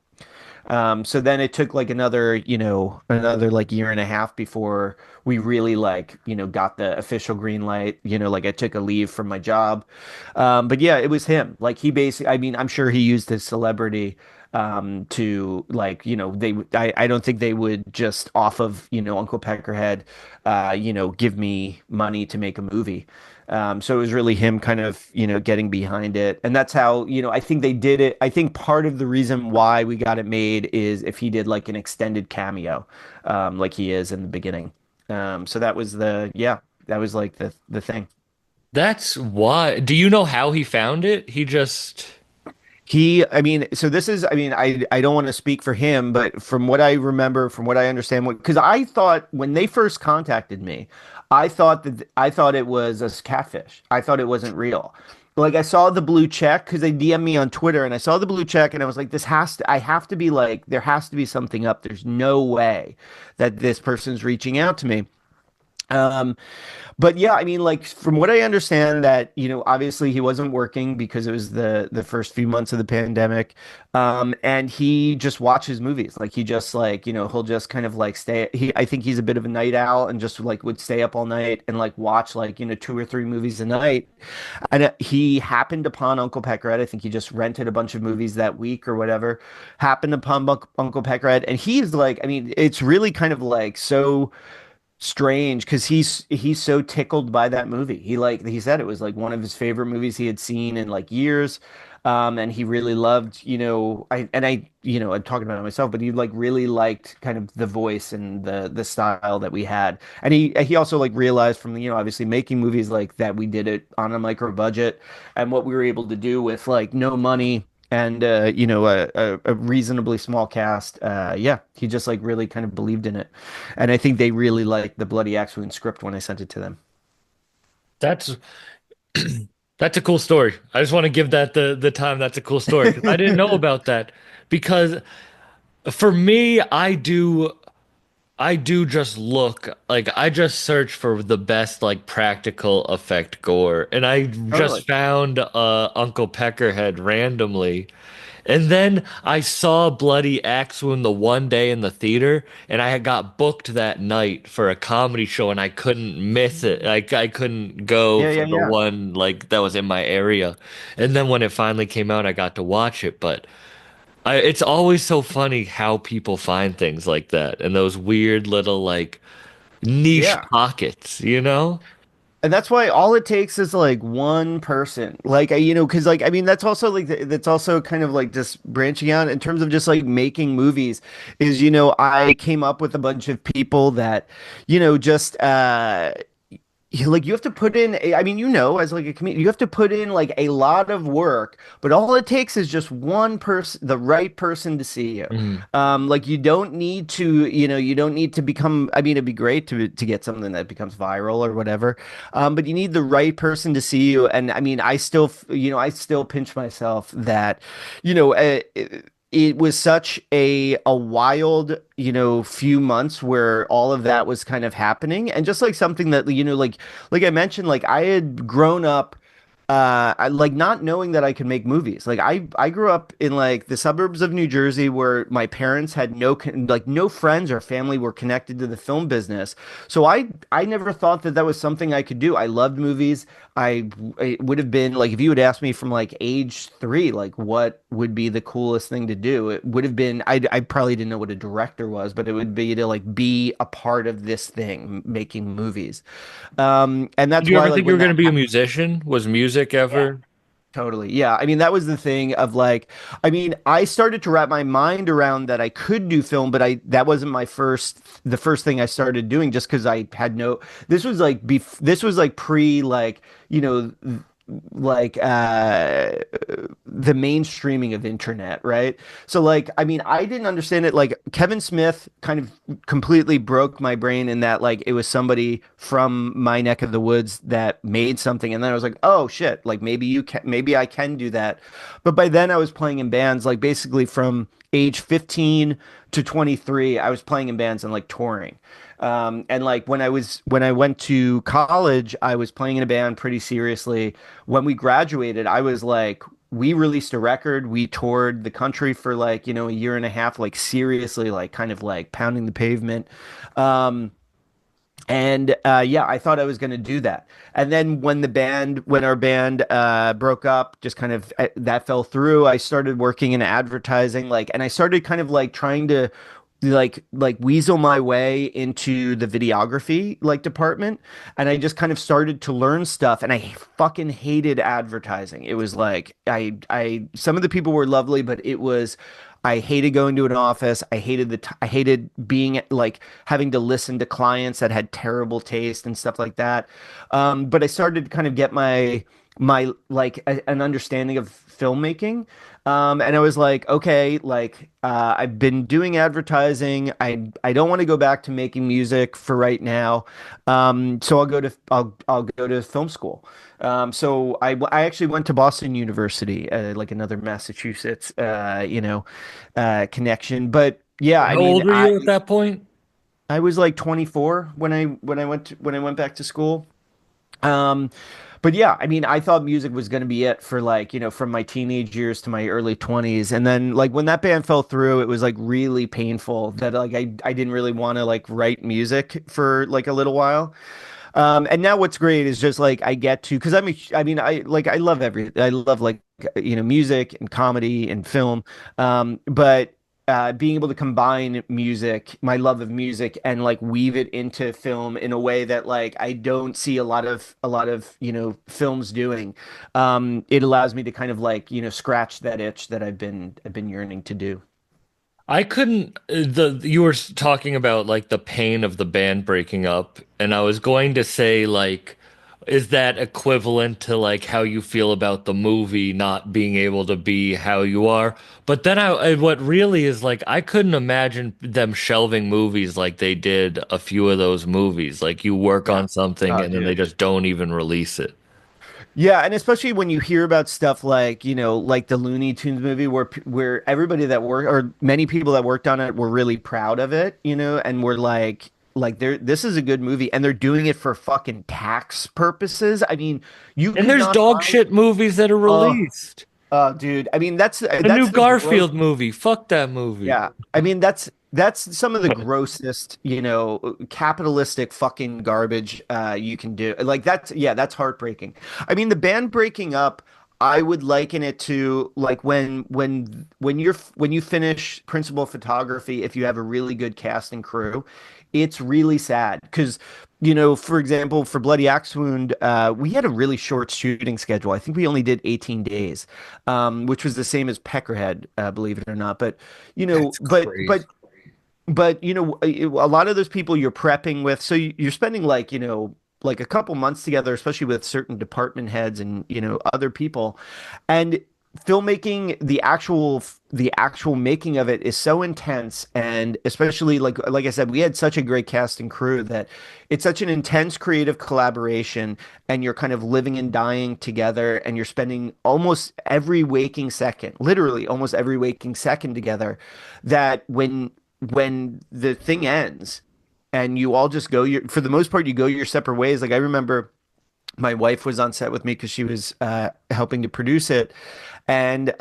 So then it took like another like year and a half before we really like, got the official green light. Like I took a leave from my job. But yeah, it was him. Like he basically, I mean, I'm sure he used his celebrity to like, I don't think they would just off of, Uncle Peckerhead, give me money to make a movie. So it was really him kind of, getting behind it. And that's how, I think they did it. I think part of the reason why we got it made is if he did like an extended cameo, like he is in the beginning. So that was like the thing. That's why. Do you know how he found it? He just. I mean, so this is, I mean, I don't want to speak for him, but from what I remember, from what I understand, because I thought when they first contacted me, I thought it was a catfish. I thought it wasn't real. Like I saw the blue check because they DM me on Twitter, and I saw the blue check, and I was like, I have to be like, there has to be something up. There's no way that this person's reaching out to me. Um, but yeah, I mean, like from what I understand, that obviously he wasn't working because it was the first few months of the pandemic, and he just watches movies. Like he just like he'll just kind of like stay. I think he's a bit of a night owl and just like would stay up all night and like watch like 2 or 3 movies a night. And he happened upon Uncle Peckerhead. I think he just rented a bunch of movies that week or whatever. Happened upon Uncle Peckerhead, and he's like, I mean, it's really kind of like so strange because he's so tickled by that movie. He said it was like one of his favorite movies he had seen in like years. And he really loved, I'm talking about it myself, but he like really liked kind of the voice and the style that we had. And he also like realized from, obviously making movies like that, we did it on a micro budget, and what we were able to do with like no money and a reasonably small cast. Yeah, he just like really kind of believed in it, and I think they really liked the Bloody Axe Wound script when I sent it to them. That's that's a cool story. I just want to give that the time. That's a cool story because I didn't know about that. Because for me, I do just look like I just search for the best like practical effect gore, and I Totally. just found Uncle Peckerhead randomly. And then I saw Bloody Axe Wound the one day in the theater, and I had got booked that night for a comedy show, and I couldn't miss it. I couldn't go Yeah, for yeah, the yeah. one like that was in my area. And then when it finally came out, I got to watch it. But it's always so funny how people find things like that and those weird little like niche Yeah. pockets, you know? And that's why all it takes is like one person, like because like I mean that's also like that's also kind of like just branching out in terms of just like making movies. Is I came up with a bunch of people that just like you have to put in I mean, as like a comedian, you have to put in like a lot of work, but all it takes is just one person, the right person to see you. Mm. Like you don't need to, you don't need to become, I mean, it'd be great to get something that becomes viral or whatever. But you need the right person to see you. And I mean, I still pinch myself that, you know, uh, it was such a wild, few months where all of that was kind of happening. And just like something that, like I mentioned, like I had grown up I like not knowing that I could make movies. Like I grew up in like the suburbs of New Jersey where my parents had no friends or family were connected to the film business. So I never thought that that was something I could do. I loved movies. It would have been like if you had asked me from like age 3, like what would be the coolest thing to do, it would have been I probably didn't know what a director was, but it would be to like be a part of this thing, making movies. And Did that's you why ever like think you when were going to that be a musician? Was music yeah. ever? Totally. Yeah. I mean, that was the thing of like, I mean, I started to wrap my mind around that I could do film, but that wasn't the first thing I started doing just because I had this was like pre, like, you know, like the mainstreaming of internet, right? So like I mean I didn't understand it. Like Kevin Smith kind of completely broke my brain in that like it was somebody from my neck of the woods that made something, and then I was like, oh shit, like maybe I can do that. But by then I was playing in bands like basically from age 15 to 23 I was playing in bands and like touring. And like when I went to college, I was playing in a band pretty seriously. When we graduated, I was like, we released a record. We toured the country for like, a year and a half, like seriously, like kind of like pounding the pavement. Um, and yeah, I thought I was going to do that. And then when our band broke up, just kind of that fell through. I started working in advertising, like, and I started kind of like trying to like weasel my way into the videography like department. And I just kind of started to learn stuff. And I fucking hated advertising. It was like some of the people were lovely, but it was. I hated going to an office. I hated being like having to listen to clients that had terrible taste and stuff like that. But I started to kind of get my like an understanding of filmmaking. And I was like, okay, like I've been doing advertising. I don't want to go back to making music for right now. So I'll go to film school. So I actually went to Boston University, like another Massachusetts, connection. But yeah, I How mean, old were you at that point? I was like 24 when I went back to school. Um, but yeah, I mean, I thought music was going to be it for like, from my teenage years to my early 20s. And then like when that band fell through, it was like really painful that like I didn't really want to like write music for like a little while. And now what's great is just like I get to, because I mean, I love like, music and comedy and film. But being able to combine music, my love of music, and like weave it into film in a way that like I don't see a lot of films doing. It allows me to kind of like scratch that itch that I've been yearning to do. I couldn't the you were talking about like the pain of the band breaking up, and I was going to say like is that equivalent to like how you feel about the movie not being able to be how you are? But then what really is like I couldn't imagine them shelving movies like they did a few of those movies. Like you work Yeah. on something Oh, and then they dude. just don't even release it. Yeah, and especially when you hear about stuff like, like the Looney Tunes movie where everybody that worked or many people that worked on it were really proud of it, and were like this is a good movie and they're doing it for fucking tax purposes. I mean, you And could there's not dog find shit movies that are oh, released. dude. I mean, that's The new that's the gross. Garfield movie. Fuck that movie. Yeah. I mean, that's some of the grossest, capitalistic fucking garbage you can do. Like that's heartbreaking. I mean, the band breaking up, I would liken it to like when you finish principal photography, if you have a really good cast and crew, it's really sad because for example, for Bloody Axe Wound, we had a really short shooting schedule. I think we only did 18 days, which was the same as Peckerhead, believe it or not. But you know, That's but crazy. but but a lot of those people you're prepping with, so you're spending like like a couple months together, especially with certain department heads and, other people. And filmmaking, the actual making of it is so intense, and especially like I said, we had such a great cast and crew that it's such an intense creative collaboration, and you're kind of living and dying together, and you're spending almost every waking second, literally almost every waking second together, that when the thing ends and you all just go your for the most part you go your separate ways. Like I remember my wife was on set with me because she was helping to produce it, and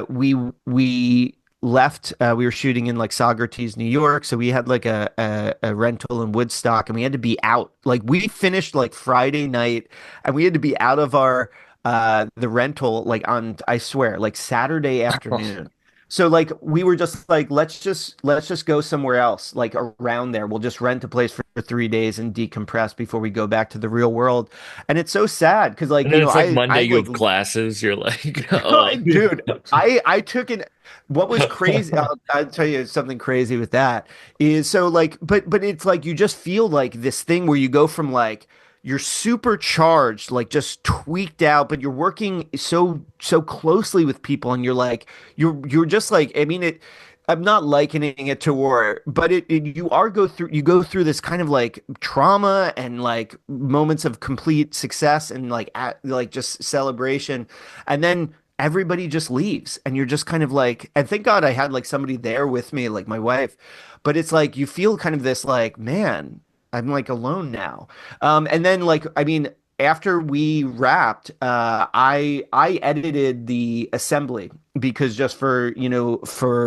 we left. We were shooting in like Saugerties, New York, so we had like a rental in Woodstock, and we had to be out. Like we finished like Friday night, and we had to be out of our the rental like on, I swear, like Saturday afternoon. So like we were just like, let's just go somewhere else, like around there. We'll just rent a place for 3 days and decompress before we go back to the real world. And it's so sad because like, And then it's like I Monday you like have classes. You're like, oh, dude, I took an what was crazy. I'll tell you something crazy with that is so like, but it's like you just feel like this thing where you go from like you're supercharged, like just tweaked out, but you're working so closely with people, and you're just like, I mean it. I'm not likening it to war, but you go through this kind of like trauma and like moments of complete success and like just celebration, and then everybody just leaves, and you're just kind of like, and thank God I had like somebody there with me, like my wife, but it's like you feel kind of this like, man, I'm like alone now. And then like, I mean, after we wrapped, I edited the assembly because just for,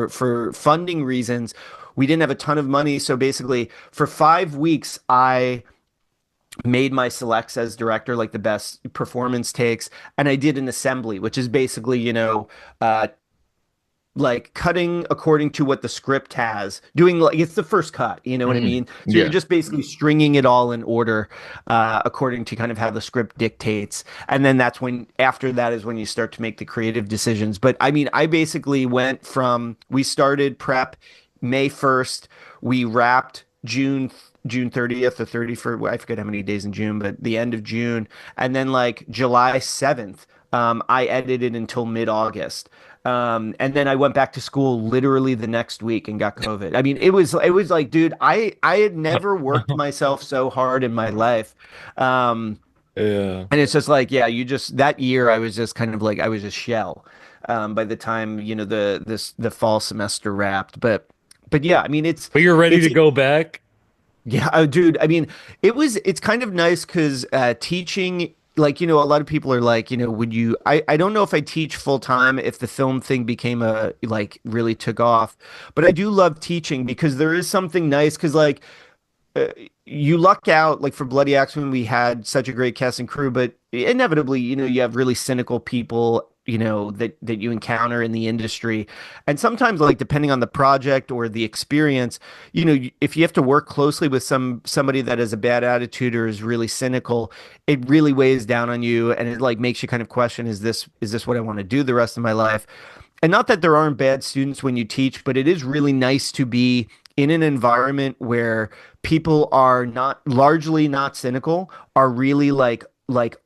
for funding reasons, we didn't have a ton of money. So basically, for 5 weeks, I made my selects as director, like the best performance takes, and I did an assembly, which is basically, uh, like cutting according to what the script has, doing like it's the first cut, you know what I mm, mean? So you're yeah. just basically stringing it all in order, according to kind of how the script dictates. And then that's when, after that is when you start to make the creative decisions. But I mean, I basically went from, we started prep May 1st, we wrapped June 30th or 31st. I forget how many days in June, but the end of June. And then like July 7th, I edited until mid-August. And then I went back to school literally the next week and got COVID. I mean, it was like, dude, I had never worked myself so hard in my life. Um, Yeah. and it's just like, yeah, that year I was just kind of like, I was a shell. By the time, the fall semester wrapped. But yeah, I mean, But you're ready it's to go back? yeah, oh, dude. I mean, it's kind of nice because teaching, like, a lot of people are like, would you, I don't know if I teach full time if the film thing became like really took off, but I do love teaching because there is something nice because like, uh, you luck out, like for Bloody Axeman we had such a great cast and crew, but inevitably you have really cynical people that you encounter in the industry, and sometimes like depending on the project or the experience, if you have to work closely with somebody that has a bad attitude or is really cynical, it really weighs down on you, and it like makes you kind of question, is this what I want to do the rest of my life? And not that there aren't bad students when you teach, but it is really nice to be in an environment where people are not largely not cynical, are really like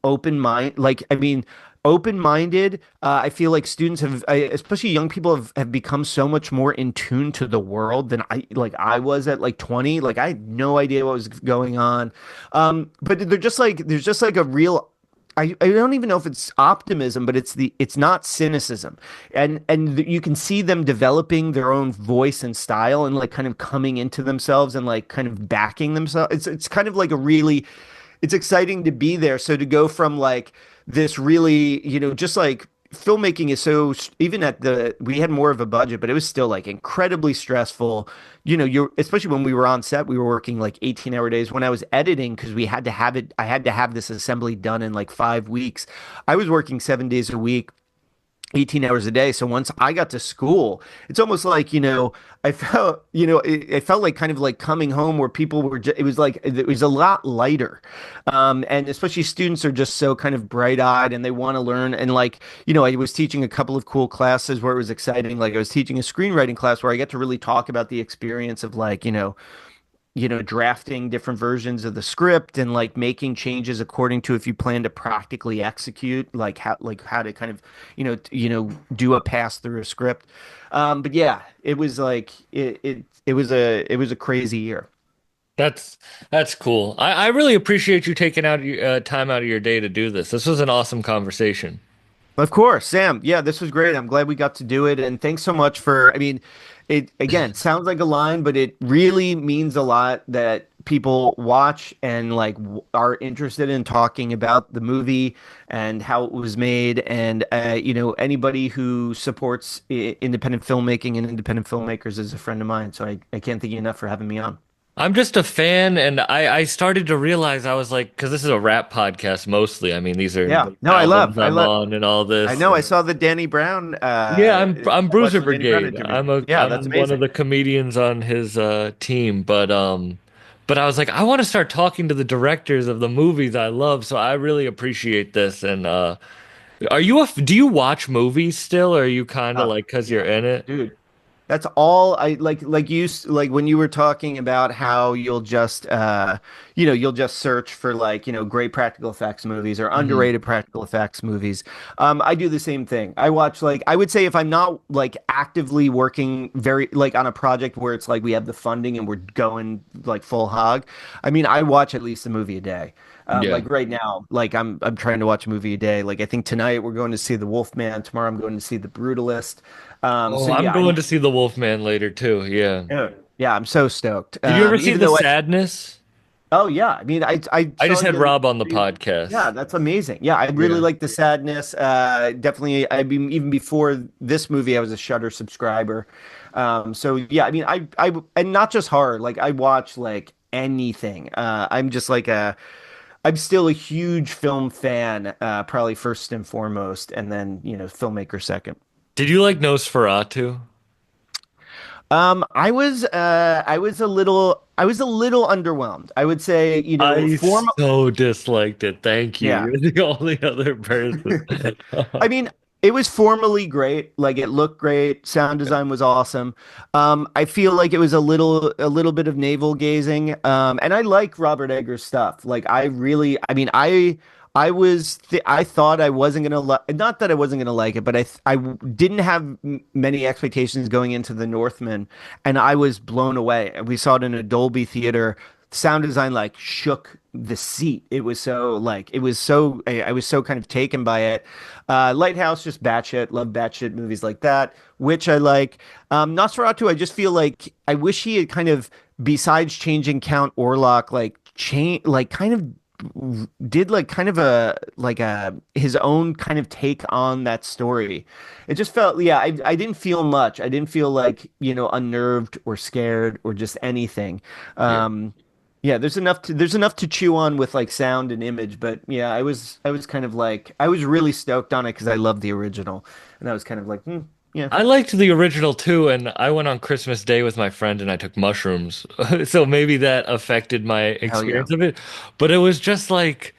open mind. Like, I mean, open minded. I feel like students especially young people, have become so much more in tune to the world than I was at like 20. Like I had no idea what was going on. But there's just like a real, I don't even know if it's optimism, but it's not cynicism, and you can see them developing their own voice and style, and like kind of coming into themselves and like kind of backing themselves. It's kind of like it's exciting to be there. So to go from like this really, just like filmmaking is so, even at we had more of a budget, but it was still like incredibly stressful. You're, especially when we were on set, we were working like 18-hour days. When I was editing, because I had to have this assembly done in like 5 weeks. I was working 7 days a week, 18 hours a day. So once I got to school, it's almost like, I felt, it felt like kind of like coming home where people were, it was like, it was a lot lighter. And especially students are just so kind of bright eyed and they want to learn. And like, I was teaching a couple of cool classes where it was exciting. Like I was teaching a screenwriting class where I get to really talk about the experience of like, drafting different versions of the script and like making changes according to if you plan to practically execute, like how to kind of, do a pass through a script. But yeah, it was like it was a crazy year. That's that's cool. I really appreciate you taking out your time out of your day to do this. This was an awesome conversation. Of course, Sam. Yeah, this was great. I'm glad we got to do it. And thanks so much I mean, it again sounds like a line, but it really means a lot that people watch and like are interested in talking about the movie and how it was made. And, anybody who supports independent filmmaking and independent filmmakers is a friend of mine. So I can't thank you enough for having me on. I'm just a fan, and I started to realize I was like, because this is a rap podcast mostly. I mean, these are Yeah. the No, albums I I'm love, on and all I this. know I saw the Danny Brown, Yeah, I'm I watched Bruiser the Danny Brown Brigade. interview. Yeah, that's I'm one of amazing. the comedians on his team, but I was like, I want to start talking to the directors of the movies I love, so I really appreciate this. And do you watch movies still, or are you kind of Oh, like because you're yeah. in it? Dude. That's all I like like when you were talking about how you'll just search for like, great practical effects movies or Hmm. underrated practical effects movies. I do the same thing. I watch like I would say if I'm not like actively working very like on a project where it's like we have the funding and we're going like full hog. I mean, I watch at least a movie a day. Yeah. Like right now, like I'm trying to watch a movie a day. Like I think tonight we're going to see The Wolfman. Tomorrow I'm going to see The Brutalist. Oh, So I'm yeah, I going mean, to see The Wolfman later too. Yeah. yeah, yeah, I'm so stoked. Did you ever see Even The though Sadness? oh yeah, I mean, I I saw just it had the other Rob on the day. Yeah, podcast. that's amazing. Yeah, I really Yeah. like the sadness. Definitely, I mean, even before this movie, I was a Shudder subscriber. So yeah, I mean, and not just horror. Like I watch like anything. I'm still a huge film fan. Probably first and foremost, and then filmmaker second. Did you like Nosferatu? I was a little underwhelmed. I would say, I so disliked it. Thank you. yeah. You're the only other person. I mean, it was formally great. Like it looked great. Sound design was awesome. I feel like it was a little bit of navel gazing. And I like Robert Eggers stuff. Like I mean, I thought I wasn't gonna not that I wasn't gonna like it, but didn't have many expectations going into The Northman, and I was blown away. We saw it in a Dolby theater. Sound design like shook the seat. I was so kind of taken by it. Lighthouse, just batshit, love batshit movies like that, which I like. Nosferatu, I just feel like I wish he had kind of, besides changing Count Orlok, like change, like kind of did like kind of a his own kind of take on that story. It just felt, yeah, I didn't feel much. I didn't feel like, unnerved or scared or just anything. Yeah. Yeah, there's enough to chew on with like sound and image, but yeah, I was kind of like I was really stoked on it because I love the original, and I was kind of like, yeah, I liked the original too, and I went on Christmas Day with my friend and I took mushrooms. So maybe that affected my hell yeah, experience of it. But it was just like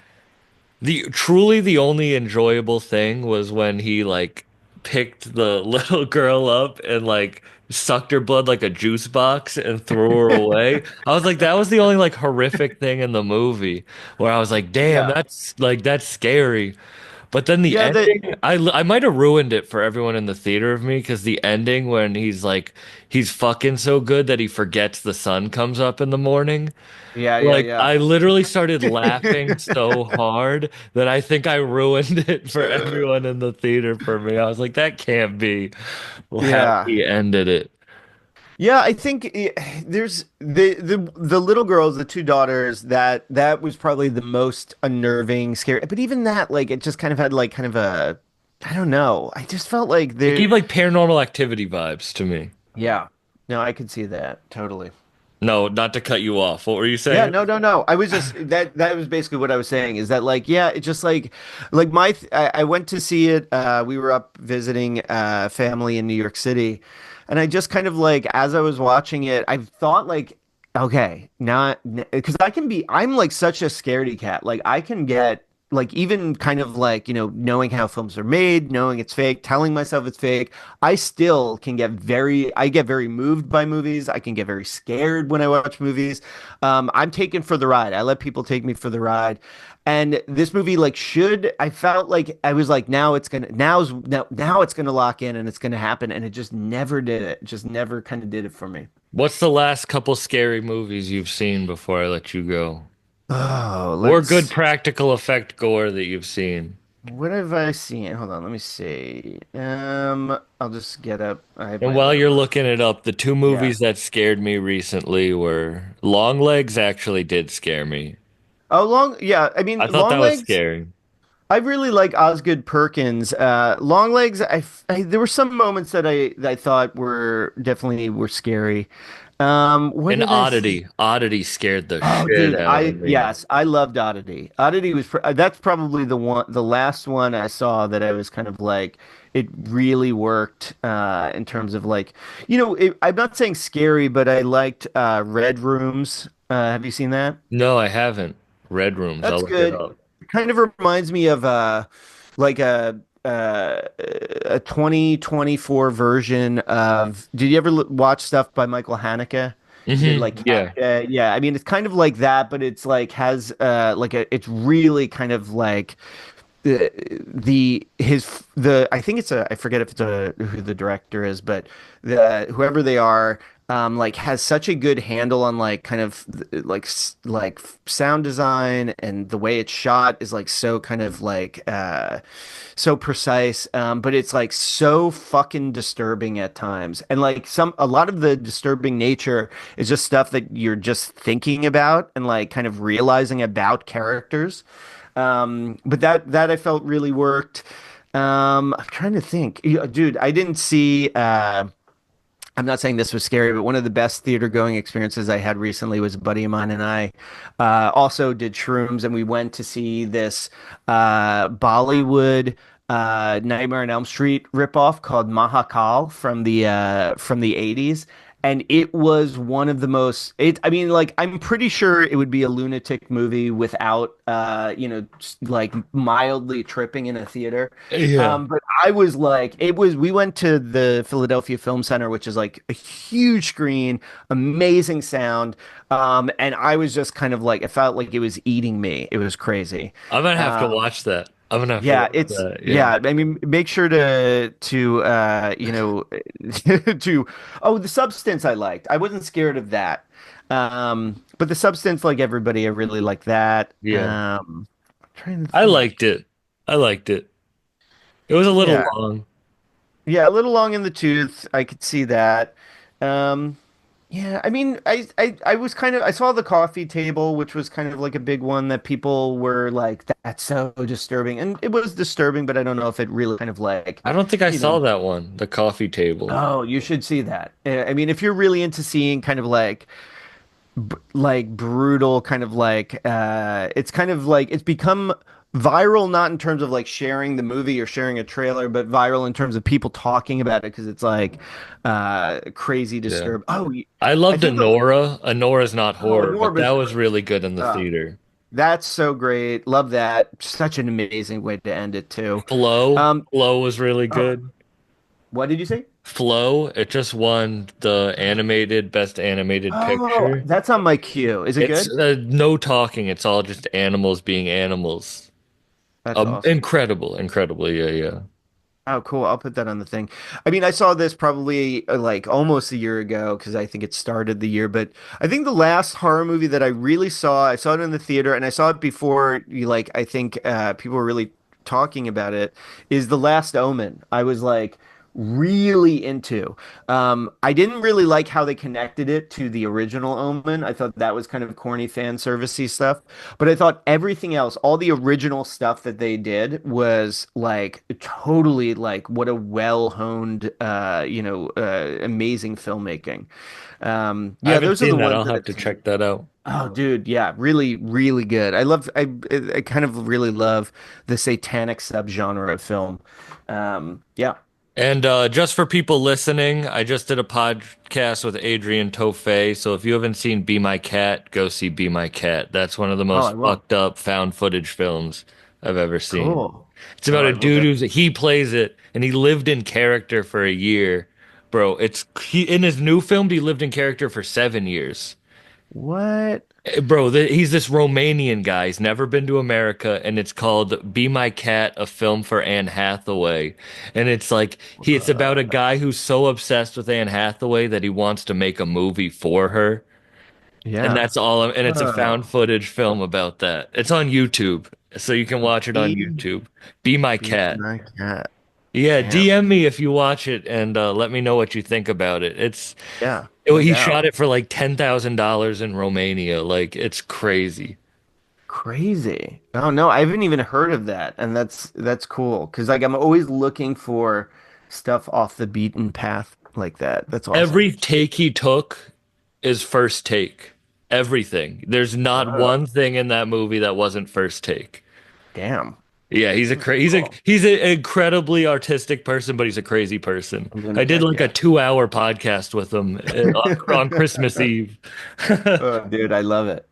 the only enjoyable thing was when he like picked the little girl up and like sucked her blood like a juice box and threw her away. I was like, that was the only like horrific thing in the movie where I was like, damn, yeah, that's scary. But then the yeah. That ending, I might have ruined it for everyone in the theater of me because the ending when he's fucking so good that he forgets the sun comes up in the morning. yeah, Like yeah, I literally started laughing so hard that I think I ruined it for yeah. everyone in the theater for me. I was like, that can't be how Yeah. he ended it. Yeah, I think there's the little girls, the two daughters, that was probably the most unnerving, scary. But even that, like, it just kind of had like kind of a, I don't know. I just felt like It there. gave like paranormal activity vibes to me. Yeah, no, I could see that totally. No, not to cut you off. What were you Yeah, saying? no, no, no. I was just that was basically what I was saying is that like yeah, it just like I went to see it. We were up visiting family in New York City, and I just kind of like as I was watching it, I thought like okay, not because I'm like such a scaredy cat. Like I can get like even kind of like, knowing how films are made, knowing it's fake, telling myself it's fake, I still can I get very moved by movies. I can get very scared when I watch movies. I'm taken for the ride. I let people take me for the ride. And this movie, like, I felt like I was like, now it's gonna lock in and it's gonna happen. And it just never did it. Just never kind of did it for me. What's the last couple scary movies you've seen before I let you go? Oh, Or good let's practical effect gore that you've seen? What have I seen? Hold on, let me see. I'll just get up. I have And my while you're list. looking it up, the two Yeah. movies that scared me recently were Longlegs actually did scare me. Oh, yeah. I mean, I thought that was Longlegs. scary. I really like Osgood Perkins. Longlegs. There were some moments that I thought were scary. What And did I see? Oddity scared the Oh, shit dude, out of me. I loved Oddity. Oddity that's probably the last one I saw that I was kind of like it really worked in terms of like, I'm not saying scary, but I liked Red Rooms. Have you seen that? No, I haven't. Red Rooms, I'll That's look it good. up. It kind of reminds me of like uh, a 2024 version of. Did you ever watch stuff by Michael Haneke? He did like Yeah. Kafka. Yeah, I mean it's kind of like that, but it's like has it's really kind of like the his the I think it's a I forget if it's a who the director is, but whoever they are like has such a good handle on like kind of like sound design, and the way it's shot is like so kind of like so precise, but it's like so fucking disturbing at times, and like a lot of the disturbing nature is just stuff that you're just thinking about and like kind of realizing about characters. But that I felt really worked. I'm trying to think. Yeah, dude, I didn't see I'm not saying this was scary, but one of the best theater going experiences I had recently was a buddy of mine and I also did shrooms, and we went to see this Bollywood Nightmare on Elm Street ripoff called Mahakal from the 80s. And it was one of the most I mean, like, I'm pretty sure it would be a lunatic movie without like mildly tripping in a theater. Yeah. But I was like, we went to the Philadelphia Film Center, which is like a huge screen, amazing sound. And I was just kind of like, it felt like it was eating me. It was crazy. I'm gonna have to Um, watch that. I'm gonna have to yeah, watch that. Yeah. yeah, I mean, make sure to, oh, The Substance I liked. I wasn't scared of that. But The Substance, like everybody, I really like that. Yeah. I'm trying to I think. liked it. I liked it. It was a little Yeah. long. Yeah, a little long in the tooth. I could see that. Um, yeah, I mean, I was kind of I saw the coffee table, which was kind of like a big one that people were like, "That's so disturbing," and it was disturbing, but I don't know if it really kind of like, I don't think I you saw know, that one, the coffee table. oh, you should see that. I mean, if you're really into seeing kind of like like brutal kind of like it's kind of like it's become viral, not in terms of like sharing the movie or sharing a trailer, but viral in terms of people talking about it because it's like crazy Yeah. disturb. I I loved think the Anora. Anora's not oh, horror, but that Norbit's was great. really good in the Oh, theater. that's so great. Love that. Such an amazing way to end it too. Um Flow was really oh, good. what did you say? Flow, it just won the animated best animated Oh, picture. that's on my queue. Is it It's good? no talking, it's all just animals being animals. That's awesome. Incredible, incredible. Yeah, yeah. Oh, cool. I'll put that on the thing. I mean, I saw this probably like almost a year ago because I think it started the year, but I think the last horror movie that I really saw, I saw it in the theater and I saw it before I think people were really talking about it, is The Last Omen. I was like really into. I didn't really like how they connected it to the original Omen. I thought that was kind of corny fan servicey stuff. But I thought everything else, all the original stuff that they did was like totally like what a well-honed, amazing filmmaking. I Yeah, haven't those are seen the that. ones I'll that have I've to seen. check that out. Oh, dude, yeah, really, really good. I kind of really love the satanic subgenre of film. Yeah. And just for people listening, I just did a podcast with Adrian Tofay. So if you haven't seen Be My Cat, go see Be My Cat. That's one of the Oh, most I will. fucked up found footage films I've ever seen. Cool. It's Oh, about I a will dude definitely. he plays it and he lived in character for a year. Bro, in his new film he lived in character for 7 years. What? Bro, he's this Romanian guy. He's never been to America, and it's called "Be My Cat," a film for Anne Hathaway. And it's like it's about a guy who's so obsessed with Anne Hathaway that he wants to make a movie for her. And Yeah. that's all. And it's a found Oh, footage film about that. It's on YouTube, so you can watch it on be YouTube. Be My be Cat. my cat. Yeah, Damn. DM me if you watch it and let me know what you think about it. Yeah, no He doubt. shot it for like $10,000 in Romania. Like it's crazy. Crazy. Oh no, I haven't even heard of that. And that's cool. Cause like I'm always looking for stuff off the beaten path like that. That's awesome. Every take he took is first take. Everything. There's not Oh, one thing in that movie that wasn't first take. damn. Yeah, Very cool. he's an incredibly artistic person, but he's a crazy person. I'm gonna I did check like a it. 2 hour podcast with him on Christmas Eve. Oh, dude, I love it.